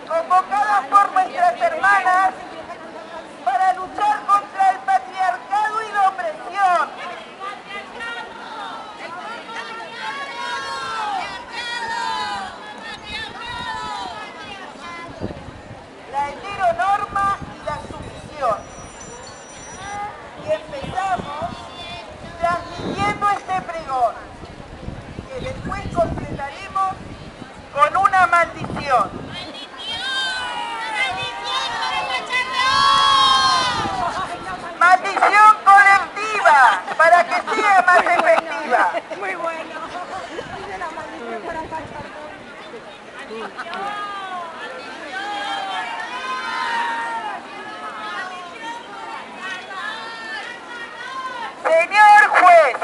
convocadas por nuestras hermanas para luchar contra el patriarcado y la opresión. La heteronorma y la sumisión. Y empezamos transmitiendo este pregón, que después completaremos con una maldición. Maldición colectiva, para que sea más efectiva. Muy bueno. Dice la maldición para cacharrón. Señor juez,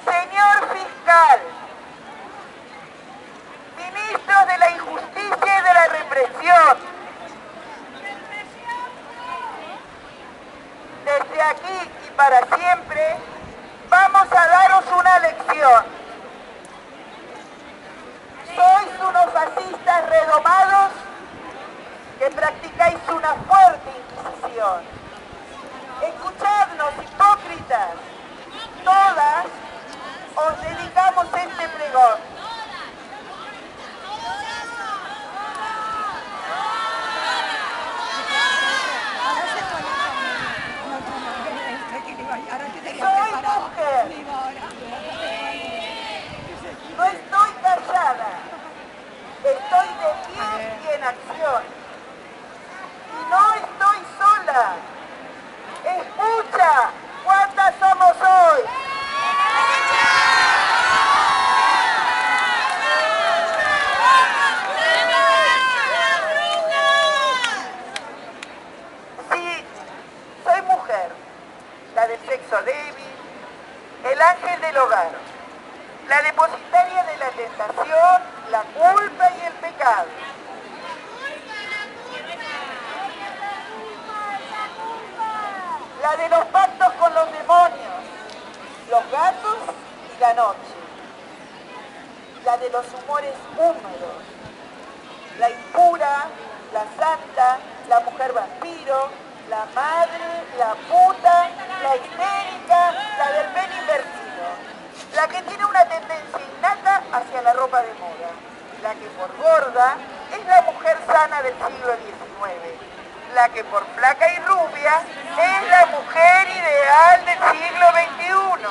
señor fiscal, ministros de la injusticia y de la represión, desde aquí y para siempre vamos a daros una lección. Sois unos fascistas redomados que practicáis una fuerte inquisición. Escuchadnos, hipócritas, todas os dedicamos este pregón. Soy mujer. No estoy callada. Estoy de pie y en acción. Y no estoy sola. Escucha, ¿cuántas somos hoy? Sí, soy mujer, la del sexo débil, el ángel del hogar, la depositaria de la tentación, la culpa y el pecado. La de los pactos con los demonios, los gatos y la noche. La de los humores húmedos, la impura, la santa, la mujer vampiro, la madre, la puta, la histérica, la del pelo invertido. La que tiene una tendencia innata hacia la ropa de moda. La que por gorda es la mujer sana del siglo XIX. La que por flaca y rubia es la mujer ideal del siglo XXI.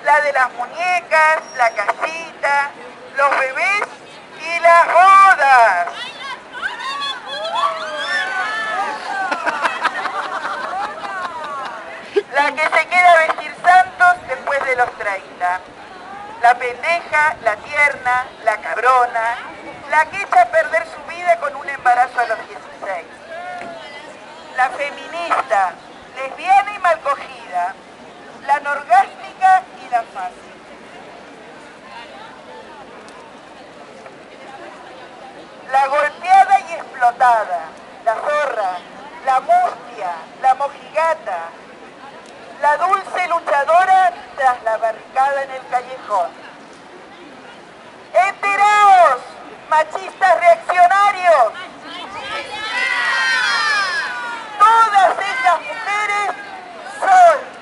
La de las muñecas, la casita, los bebés y las bodas. La que se queda a vestir santos después de los 30. La pendeja, la tierna, la cabrona, la que echa a perder su vida con un embarazo a los 16. La feminista, lesbiana y mal cogida, la anorgástica y la fácil. La golpeada y explotada, la zorra, la mustia, la mojigata, la dulce luchadora tras la barricada en el callejón. ¡Enteraos, machistas reaccionarios! Todas esas mujeres son.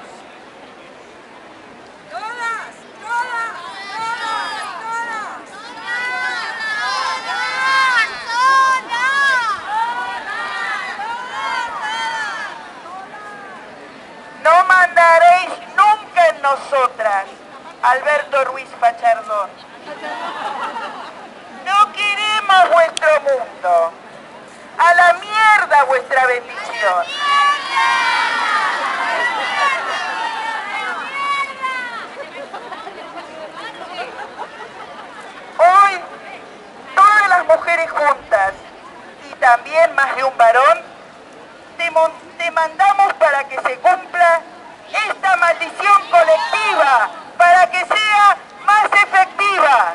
No mandaréis nunca en nosotras, Alberto Ruiz Pachardón. No queremos vuestro mundo. A la mierda vuestra bendición. Hoy, todas las mujeres juntas, y también más de un varón, te mandamos para que se cumpla esta maldición colectiva, para que sea más efectiva.